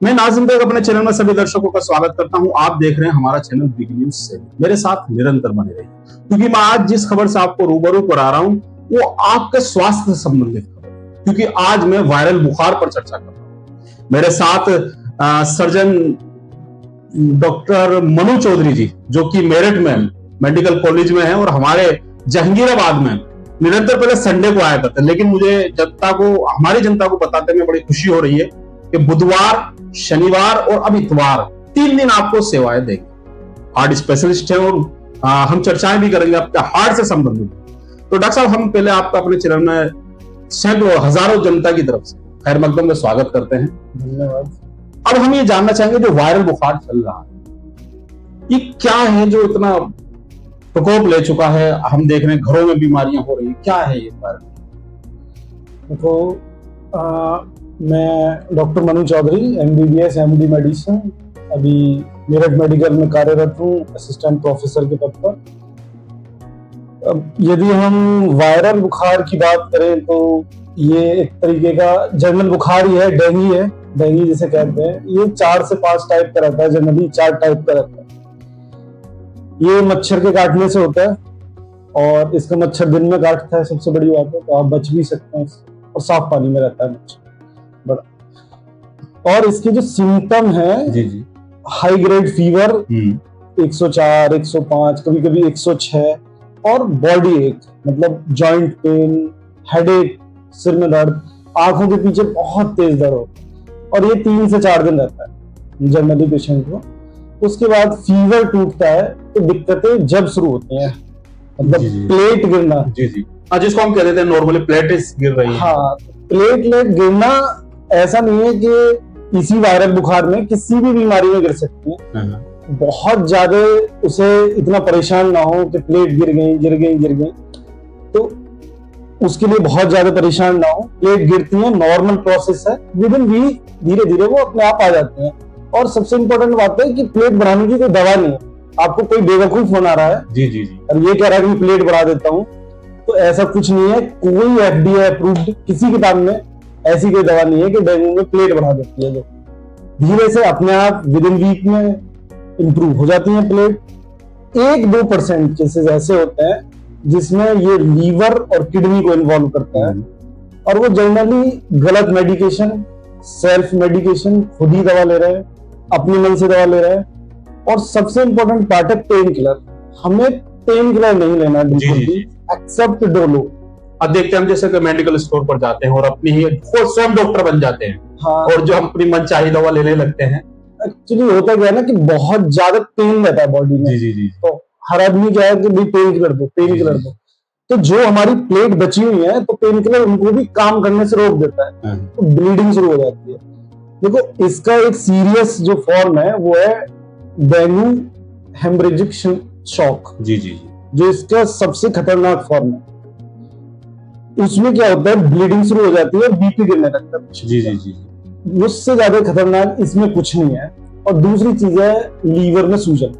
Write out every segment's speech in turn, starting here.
मैं नाज़िम बेग अपने चैनल में सभी दर्शकों का स्वागत करता हूं। आप देख रहे हैं हमारा चैनल बिग न्यूज से। मेरे साथ निरंतर बने रहिए, क्योंकि मैं आज जिस खबर से आपको रूबरू करा रहा हूं वो आपके स्वास्थ्य से संबंधित खबर है। क्योंकि आज मैं वायरल बुखार पर चर्चा कर रहा हूं। मेरे साथ सर्जन डॉक्टर मनु चौधरी जी, जो कि मेरठ में मेडिकल कॉलेज में है और हमारे जहांगीराबाद में निरंतर पहले संडे को आया करते, लेकिन मुझे हमारी जनता को बताते हुए बड़ी खुशी हो रही है कि बुधवार, शनिवार और अब इतवार 3 दिन आपको सेवाएं देंगे। हार्ट स्पेशलिस्ट है और हम चर्चाएं भी करेंगे आपके हार्ट से संबंधित। तो डॉक्टर साहब, हम पहले आपका अपने चैनल में सैकड़ों हजारों जनता की तरफ से खैर मकदम में स्वागत करते हैं। धन्यवाद। अब हम ये जानना चाहेंगे, जो वायरल बुखार चल रहा है ये क्या है जो इतना प्रकोप ले चुका है? हम देख रहे हैं घरों में बीमारियां हो रही है, क्या है ये वायरल? देखो, मैं doctor Manu Chaudhary, MBBS MD medicine, अभी मेरठ मेडिकल में कार्यरत हूँ असिस्टेंट प्रोफेसर के पद पर। अब यदि हम वायरल बुखार की बात करें तो ये एक तरीके का जनरल बुखार ही है, डेंगू जिसे कहते हैं। ये 4 से 5 टाइप का रहता है, जनरली 4 टाइप का रहता है। ये मच्छर के काटने से होता है और इसका मच्छर दिन में काटता है, सबसे बड़ी बात है, तो आप बच भी सकते हैं और साफ पानी में रहता है मच्छर बड़ा। और इसके जो सिम्टम है, जी जी, हाई ग्रेड फीवर 104, 105, कभी कभी 106, और बॉडी एक, मतलब जॉइंट पेन, हेडेक, सिर में दर्द, आंखों के पीछे बहुत तेज दर्द होता है, और ये 3 से 4 दिन रहता है जनरली पेशेंट को। उसके बाद फीवर टूटता है तो दिक्कतें जब शुरू होती हैं, मतलब प्लेट गिरना, जी जी, जिसको हम कह देते हैं नॉर्मली प्लेटेस गिर रही है। हाँ, प्लेटलेट गिरना ऐसा नहीं है कि इसी वायरल बुखार में, किसी भी बीमारी में गिर सकती है। बहुत ज्यादा उसे इतना परेशान ना हो कि प्लेट गिर गई, तो उसके लिए बहुत ज्यादा परेशान ना हो। प्लेट गिरती है, नॉर्मल प्रोसेस है, विद इन वीक धीरे धीरे वो अपने आप आ जाती है। और सबसे इंपॉर्टेंट बात है कि प्लेट बढ़ाने की कोई दवा नहीं है। आपको कोई बेवकूफ फोन आ रहा है जी जी जी और ये कह रहा है कि प्लेट बढ़ा देता हूँ, तो ऐसा कुछ नहीं है। कोई FDA अप्रूव्ड किसी किताब में ऐसी कोई दवा नहीं है कि डेंगू में प्लेट बढ़ा देती है। जो धीरे से अपने आप विद इन वीक में इंप्रूव हो जाती है प्लेट। 1-2% केसेस ऐसे होते हैं जिसमें ये लीवर और किडनी को इन्वॉल्व करता है, और वो जनरली गलत मेडिकेशन, सेल्फ मेडिकेशन, खुद ही दवा ले रहे हैं, अपने मन से दवा ले रहे हैं। और सबसे इंपॉर्टेंट पार्ट है पेन किलर। हमें पेन किलर नहीं लेना एक्सेप्ट डोलो। अब देखते हैं हम, जैसे कि मेडिकल स्टोर पर जाते हैं और अपनी ही खुद स्वयं डॉक्टर बन जाते हैं। हाँ, और जो हम अपनी मनचाही दवा लेने लगते हैं। एक्चुअली होता क्या है ना कि बहुत ज्यादा पेन रहता है बॉडी में। जी जी जी, तो हर आदमी क्या है कि भाई पेन किलर दो। तो जो हमारी प्लेट बची हुई है, तो पेन किलर उनको भी काम करने से रोक देता है, तो ब्लीडिंग शुरू हो जाती है। देखो, इसका एक सीरियस जो फॉर्म है वो है डेंगू हेमरेजिक शॉक। जी जी जी, जो इसका सबसे खतरनाक फॉर्म है। उसमें क्या होता है, ब्लीडिंग शुरू हो जाती है, बीपी गिरने लगता है। जी जी जी, उससे ज्यादा खतरनाक इसमें कुछ नहीं है। और दूसरी चीज है लीवर में सूजन,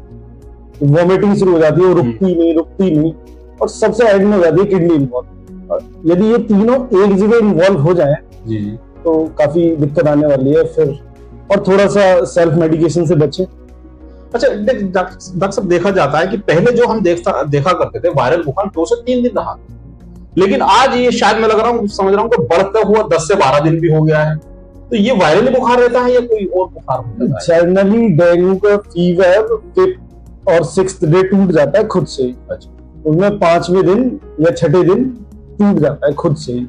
वॉमिटिंग शुरू हो जाती है, रुकती नहीं, और सबसे एंड में हो जाती है किडनी इन्वॉल्व। यदि ये तीनों एक जगह इन्वॉल्व हो जाए जी तो काफी दिक्कत आने वाली है फिर। और थोड़ा सा सेल्फ मेडिकेशन से बचे। अच्छा डॉक्टर साहब, देखा जाता है कि पहले जो हम देखा करते थे वायरल बुखार 2 से 3 दिन रहा, लेकिन आज ये शायद मैं समझ रहा हूँ कि बढ़ता हुआ 10 से 12 दिन भी हो गया है। तो ये वायरल बुखार रहता है या कोई और बुखार होता है? जनरली डेंगू का फीवर 5th और 6th डे टूट जाता है खुद से ही। उसमें 5वें दिन या 6ठे दिन टूट जाता है खुद से ही।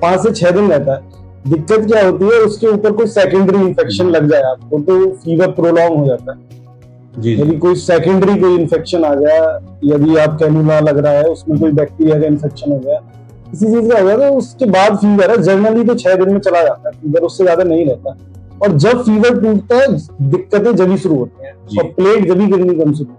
5 से 6 दिन रहता है। दिक्कत क्या होती है, उसके ऊपर कोई सेकेंडरी इंफेक्शन लग जाए आपको तो फीवर प्रोलॉन्ग हो जाता है। यदि कोई सेकेंडरी कोई इन्फेक्शन आ गया, यदि आप कैनुला लग रहा है, उसमें कोई बैक्टीरिया का इन्फेक्शन हो गया, किसी चीज का हो गया, तो उसके बाद फीवर है जनरली तो 6 दिन में चला जाता है फीवर, उससे ज्यादा नहीं रहता। और जब फीवर टूटता है दिक्कतें जब शुरू होती हैं, और प्लेट जब गिरनी कम शुरू।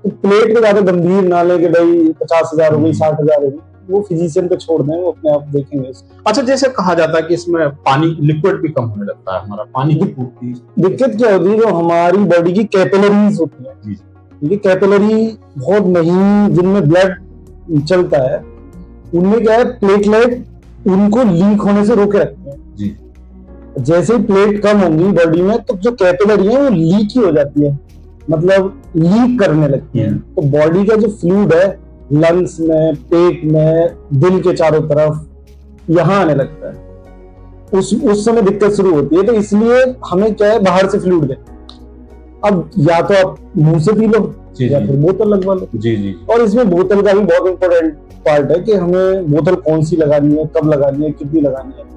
तो प्लेट को ज्यादा गंभीर ना ले कि भाई 50,000 हो गई, 60,000 हो गई, वो फिजिशियन पे छोड़ दें, वो अपने आप देखेंगे। अच्छा, जैसे कहा जाता है कि इसमें पानी लिक्विड भी कम होने लगता है, हमारा पानी की पूर्ति। दिक्कत क्या होती है, जो हमारी बॉडी की कैपिलरीज होती है, ये कैपिलरी बहुत महीन जिनमें ब्लड चलता है, उनमें क्या है, प्लेटलेट उनको लीक होने से रोके रखते हैं। जैसे ही प्लेट कम होंगी बॉडी में तो जो कैपिलरी है वो लीक ही हो जाती है, मतलब लीक करने लगती है। तो बॉडी का जो फ्लूइड है लंग्स में, पेट में, दिल के चारों तरफ, यहाँ आने लगता है। उस समय दिक्कत शुरू होती है। तो इसलिए हमें क्या है, बाहर से फ्लूइड दे। अब या तो आप मुंह से पी लो या फिर बोतल लगवा लो। जी जी। और इसमें बोतल का भी बहुत इंपॉर्टेंट पार्ट है कि हमें बोतल कौन सी लगानी है, कब लगानी है, कितनी लगानी है।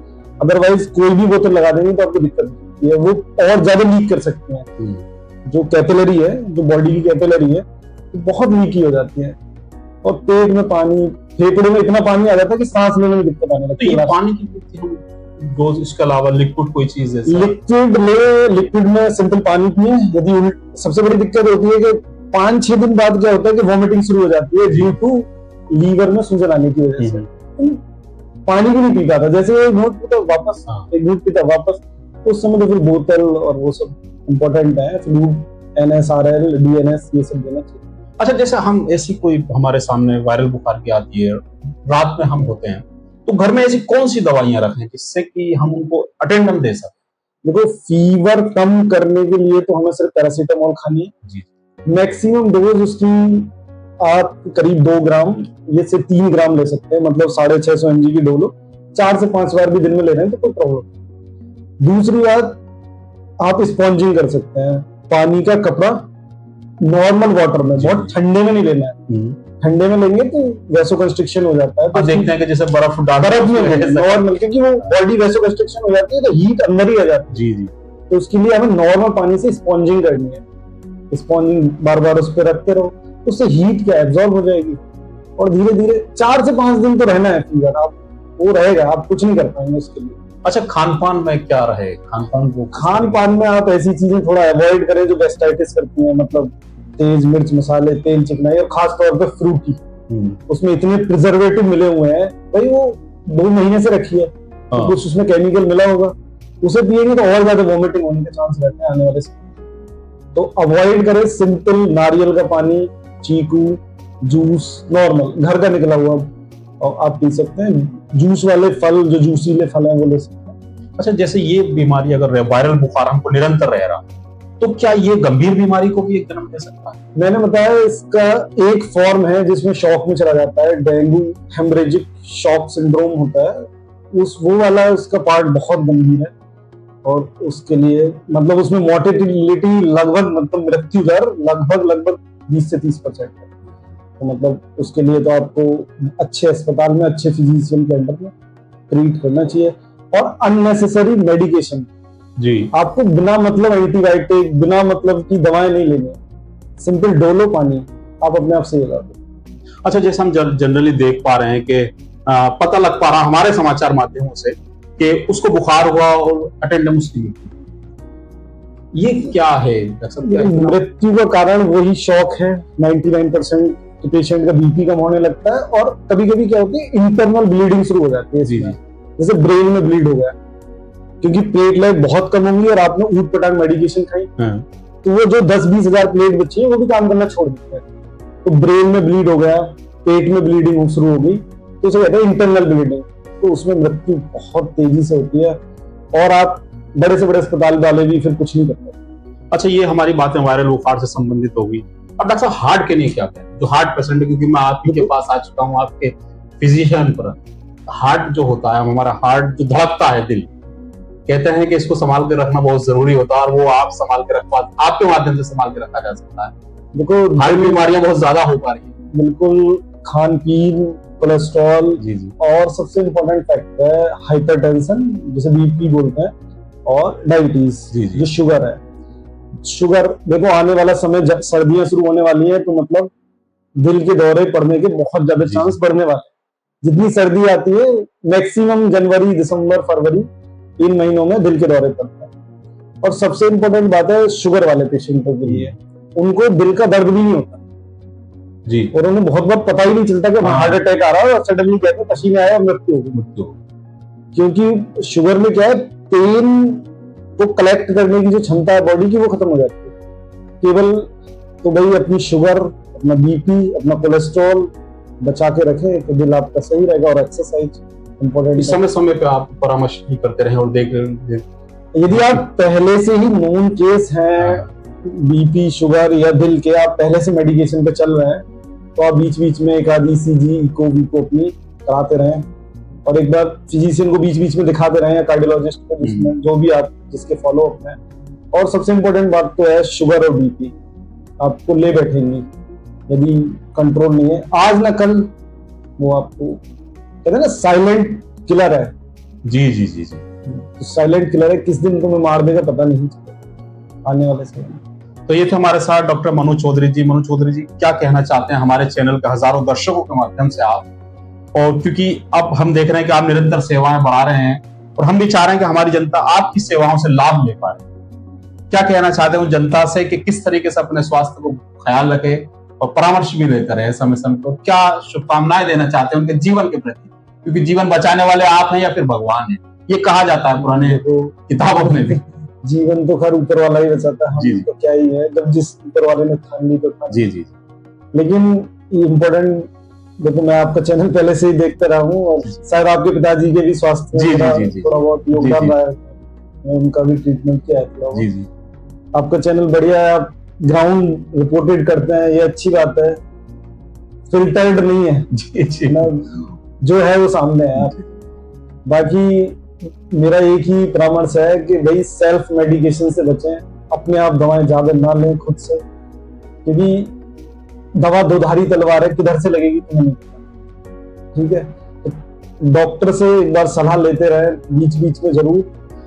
अदरवाइज कोई भी बोतल लगा देंगे तो आपको दिक्कत होती है, वो और ज्यादा लीक कर सकते हैं। जो कैपिलरी है, जो बॉडी की कैपिलरी है, वो बहुत लीकी हो जाती है। और पेट में पानी, फेफड़े में इतना पानी आ जाता है कि सांस लेने में दिक्कत आने लगती है। तो ये पानी की डोज, इसके अलावा लिक्विड कोई चीज है? लिक्विड में सिंपल पानी पिए। यदि सबसे बड़ी दिक्कत होती है कि 5-6 दिन बाद क्या होता है कि वॉमिटिंग शुरू हो जाती है ड्यू टू लीवर में सूजन आने की वजह से। पानी भी नहीं पी पाता, जैसे एक घूंट पीता वापस, एक घूंट पीता वापस। उस समय तो फिर बोतल और वो सब इम्पोर्टेंट है, फ्लूइड, NSRL, DNS, ये सब देना चाहिए। अच्छा, जैसे हम ऐसी कोई हमारे सामने वायरल बुखार की आती है, रात में हम होते हैं, तो घर में ऐसी कौन सी दवाइयां रखें जिससे कि हम उनको अटेंडम दे सकें? देखो, फीवर कम करने के लिए तो हमें सिर्फ पैरासीटामोल खानी है। मैक्सिमम डोज उसकी आप करीब 2 ग्राम ये से 3 ग्राम ले सकते हैं, मतलब 650 mg की डोलो 4 से 5 बार भी दिन में ले रहे हैं तो कोई प्रॉब्लम नहीं। दूसरी बात, आप स्पॉन्जिंग कर सकते हैं। पानी का कपड़ा नॉर्मल वाटर में, बहुत ठंडे में नहीं लेना है। ठंडे में लेंगे तो वैसोकंस्ट्रिक्शन हो जाता है। तो देखते हैं कि जैसे बर्फ में नॉर्मल, क्योंकि वो बॉडी वैसोकंस्ट्रिक्शन हो जाती है तो हीट अंदर ही आ जाती है। जी जी। तो उसके लिए हमें नॉर्मल पानी से स्पॉन्जिंग करनी है। स्पॉन्जिंग बार बार उस पर रखते रहो, उससे हीट क्या एब्जॉर्ब हो जाएगी और धीरे धीरे 4 से 5 दिन तो रहना है फीवर, आप वो रहेगा, आप कुछ नहीं कर पाएंगे उसके लिए। अच्छा, खान पान में क्या रहे? खान पान में आप ऐसी चीजें थोड़ा अवॉइड करें जो गैस्ट्राइटिस करती हैं, मतलब तेज मिर्च मसाले, तेल चिकनाई, और खास तौर पे फ्रूटी। उसमें इतने प्रिजर्वेटिव मिले हुए हैं भाई, वो 2 महीने से रखी है, तो कुछ उसमें केमिकल मिला होगा, उसे पिएंगे तो और ज्यादा वोमिटिंग होने के चांस रहते हैं आने वाले समय। तो अवॉइड करें सिंपल नारियल का पानी, चीकू, जूस, नॉर्मल घर का निकला हुआ और आप पी सकते हैं। जूस वाले फल, जो जूसीले फल हैं वो ले सकते हैं। अच्छा, जैसे ये बीमारी अगर वायरल बुखार हमको निरंतर रह रहा तो क्या ये गंभीर बीमारी को भी एक जन्म दे सकता है? मैंने बताया इसका एक फॉर्म है जिसमें शॉक में चला जाता है, डेंगू हेमरेजिक शॉक सिंड्रोम होता है, वो वाला उसका पार्ट बहुत गंभीर है और उसके लिए मतलब उसमें मोर्टेलिटी लगभग, मतलब मृत्यु दर लगभग 20 से 30% है। तो मतलब उसके लिए तो आपको अच्छे अस्पताल में, अच्छे फिजिशियन के अंडर में ट्रीट करना चाहिए। और अननेसेसरी मेडिकेशन जी, आपको बिना मतलब एंटीबायोटिक, बिना मतलब की दवाएं नहीं लेनी, सिंपल डोलो पानी आप अपने आप से लगा दो। अच्छा, जैसे हम जनरली देख पा रहे हैं कि पता लग पा रहा हमारे समाचार माध्यमों से कि उसको बुखार हुआ और अटेंडम उसकी मृत्यु, ये क्या है? मृत्यु का कारण वही शॉक है। 99% पेशेंट का बीपी कम होने लगता है और कभी कभी क्या होती है, इंटरनल ब्लीडिंग शुरू हो जाती है। जैसे ब्रेन में ब्लीड हो गया, क्योंकि प्लेटलेट बहुत कम होंगी और आपने ऊट पटांग मेडिकेशन खाई, तो वो जो 10-20 हजार प्लेट बची है वो भी काम करना छोड़ देते हैं। तो ब्रेन में ब्लीड हो गया, पेट में ब्लीडिंग शुरू हो गई, तो उसे कहते हैं इंटरनल ब्लीडिंग। तो उसमें मृत्यु बहुत तेजी से होती है और आप बड़े से बड़े अस्पताल वाले भी फिर कुछ नहीं करते। अच्छा, ये हमारी बातें वायरल बुखार से संबंधित होगी। अब डॉक्टर साहब, हार्ट के लिए क्या कहें? जो हार्ट पेशेंट है, क्योंकि मैं आपके पास आ चुका हूँ, आपके फिजिशियन पर। हार्ट जो होता है, हमारा हार्ट जो धड़कता है, दिल, कहते हैं कि इसको संभाल के रखना बहुत जरूरी होता है और वो आप संभाल के रख पाते, आपके माध्यम से संभाल के रखा जा सकता है। देखो, हार्ट बीमारियां बहुत ज्यादा हो पा रही है। बिल्कुल, खान पीन, कोलेस्ट्रॉल, और सबसे इम्पोर्टेंट फैक्टर है हाइपरटेंशन, जिसे बीपी बोलते हैं, और डायबिटीज, जो शुगर है। शुगर, देखो आने वाला समय, जब सर्दियां शुरू होने वाली है तो मतलब दिल के दौरे पड़ने के बहुत ज्यादा चांस बढ़ने वाले हैं। जितनी सर्दी आती है, मैक्सिमम जनवरी, दिसंबर, फरवरी, इन महीनों में दिल के दौरे पड़ते हैं। और सबसे इम्पोर्टेंट बात है शुगर वाले पेशेंटों के लिए, उनको दिल का दर्द भी नहीं होता जी, और उन्हें बहुत बहुत पता ही नहीं चलता कि हार्ट अटैक आ रहा है और सडनली कहते हैं पसीने आया और मृत्यु हो गई। क्योंकि शुगर में क्या है, पेन को कलेक्ट करने की जो क्षमता है बॉडी की, वो खत्म हो जाती है। केवल तो भाई अपनी शुगर, अपना बीपी, अपना कोलेस्ट्रॉल बचा के रखें तो दिल आपका सही रहेगा। और एक्सरसाइज इम्पोर्टेंट, समय समय पे आप परामर्श भी करते रहे और यदि आप पहले से ही नोन केस हैं बीपी शुगर या दिल के, आप पहले से मेडिकेशन पे चल रहे हैं, तो आप बीच बीच में एक आध ईसीजी इको वीको अपनी कराते रहें और एक बार फिजिशियन को बीच बीच में दिखाते रहें या कार्डियोलॉजिस्ट को, जिसमें जो भी आप जिसके फॉलो अप में। और सबसे इम्पोर्टेंट बात तो है शुगर और बीपी आपको ले बैठेंगी यदि कंट्रोल नहीं है, आज ना कल वो आपको कहते हैं ना साइलेंट किलर है। जी जी जी जी, तो साइलेंट किलर है, किस दिन तुम्हें मार देगा पता नहीं चलेगा आने वाले समय में। तो ये थे हमारे साथ डॉक्टर मनु चौधरी जी। मनु चौधरी जी, क्या कहना चाहते हैं हमारे चैनल के हजारों दर्शकों के माध्यम से आप, और क्योंकि अब हम देख रहे हैं कि आप निरंतर सेवाएं बढ़ा रहे हैं और हम भी चाह रहे हैं कि हमारी जनता आपकी सेवाओं से लाभ ले पाए, क्या कहना चाहते हैं उन जनता से कि किस तरीके से अपने स्वास्थ्य को ख्याल रखे और परामर्श भी लेते रहे समय समय पर, क्या शुभकामनाएं देना चाहते हैं उनके जीवन के प्रति, क्योंकि जीवन बचाने वाले आप हैं या फिर भगवान है, ये कहा जाता है पुराने किताबों में भी। जीवन तो खैर ऊपर वाला ही बचाता है, हम तो क्या ही है, जब जिस ऊपर वाले ने ठान ली तो ठान। जी जी, लेकिन इम्पोर्टेंट देखो, मैं आपका चैनल पहले से ही देखते रहा हूँ और शायद आपके पिताजी के भी स्वास्थ्य में थोड़ा बहुत योगदान रहा है, उनका भी ट्रीटमेंट किया है थोड़ा बहुत। आपका चैनल बढ़िया है, आप ग्राउंड रिपोर्टेड करते हैं, ये अच्छी बात है, फिल्टर्ड नहीं है। जी जी, जो है वो सामने है। बाकी मेरा एक ही परामर्श है कि भाई सेल्फ मेडिकेशन से बचें, अपने आप दवाएं ज्यादा ना लें खुद से, क्योंकि दवा दोधारी तलवार है, किधर से लगेगी तुम्हें नहीं पता, ठीक है। डॉक्टर से एक बार सलाह लेते रहे बीच बीच में जरूर।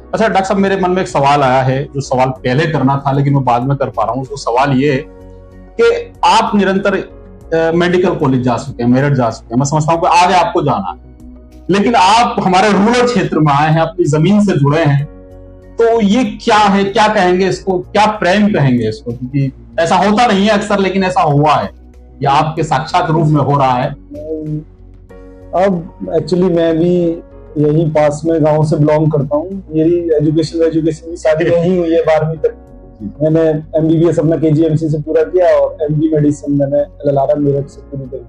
अच्छा डॉक्टर साहब, मेरे मन में एक सवाल आया है, जो सवाल पहले करना था लेकिन मैं बाद में कर पा रहा हूँ। तो सवाल ये है कि आप निरंतर मेडिकल कॉलेज जा चुके हैं, मेरठ जा चुके हैं, मैं समझता हूँ कि आगे आपको जाना है, लेकिन आप हमारे रूरल क्षेत्र में आए हैं, अपनी जमीन से जुड़े हैं, तो ये क्या है, क्या कहेंगे इसको, क्या प्रेम कहेंगे इसको, क्योंकि ऐसा होता नहीं है अक्सर, लेकिन ऐसा हुआ है, ये आपके साक्षात रूप में हो रहा है। अब एक्चुअली मैं भी यहीं पास में गांव से बिलोंग करता हूँ, मेरी एजुकेशन भी सारी यहीं हुई है, 12वीं तक मैंने एमबीबीएस अपना केजीएमसी से पूरा किया और एमडी मेडिसिन मैंने एलएलआरएम मेरठ से पूरी करी।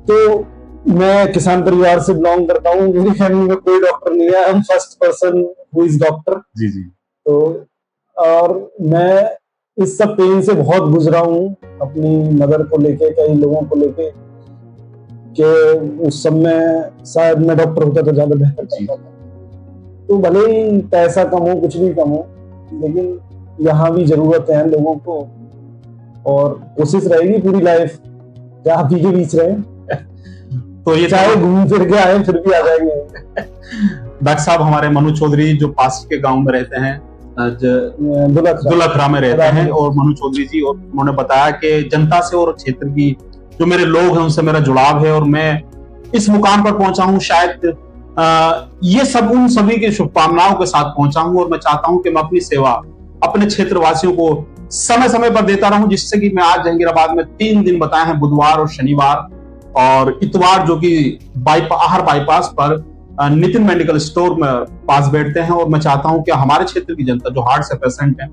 तो मैं किसान परिवार से बिलोंग करता हूँ, मेरी फैमिली में कोई डॉक्टर नहीं है, हम first person who is doctor. जी जी। तो और मैं इस सब पेन से बहुत गुजरा हूँ, अपनी मदर को लेके, कई लोगों को लेके, कि उस समय शायद मैं डॉक्टर होता तो ज्यादा बेहतर करता था। तो भले ही पैसा कम हो, कुछ भी कम हो, लेकिन यहाँ भी जरूरत है लोगों को, और कोशिश रहेगी पूरी लाइफ क्या आप ही के बीच रहे, तो ये चाहे घूम फिर के आए फिर भी आ जाएंगे। डॉक्टर साहब हमारे मनु चौधरी जो पास के गांव में रहते हैं, दुलखरा में रहते हैं, और मनु चौधरी जी, और उन्होंने बताया कि जनता से और क्षेत्र की जो मेरे लोग हैं उनसे मेरा जुड़ाव है और मैं इस मुकाम पर पहुंचा हूं, शायद ये सब उन सभी की शुभकामनाओं के साथ पहुंचा हूं, और मैं चाहता हूं कि मैं अपनी सेवा अपने क्षेत्र वासियों को समय समय पर देता रहूं, जिससे कि मैं आज जहांगीराबाद में 3 दिन बताए हैं, बुधवार और शनिवार और इतवार, जो कि आहर बाईपास पर नितिन मेडिकल स्टोर में पास बैठते हैं। और मैं चाहता हूं कि हमारे क्षेत्र की जनता जो हार्ट से पेशेंट है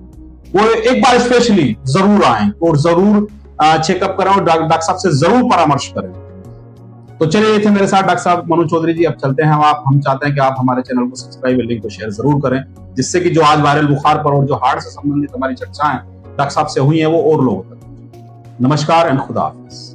वो एक बार स्पेशली जरूर आए और जरूर चेकअप कराएं और डॉक्टर साहब से जरूर परामर्श करें। तो चलिए, ये थे मेरे साथ डॉक्टर साहब मनु चौधरी जी। अब चलते हैं हम चाहते हैं कि आप हमारे चैनल को सब्सक्राइब और लिंक को शेयर जरूर करें, जिससे कि जो आज वायरल बुखार पर और जो हार्ट से संबंधित हमारी चर्चाएं डॉक्टर साहब से हुई हैं वो और लोगों तक। नमस्कार एंड खुदा हाफिज।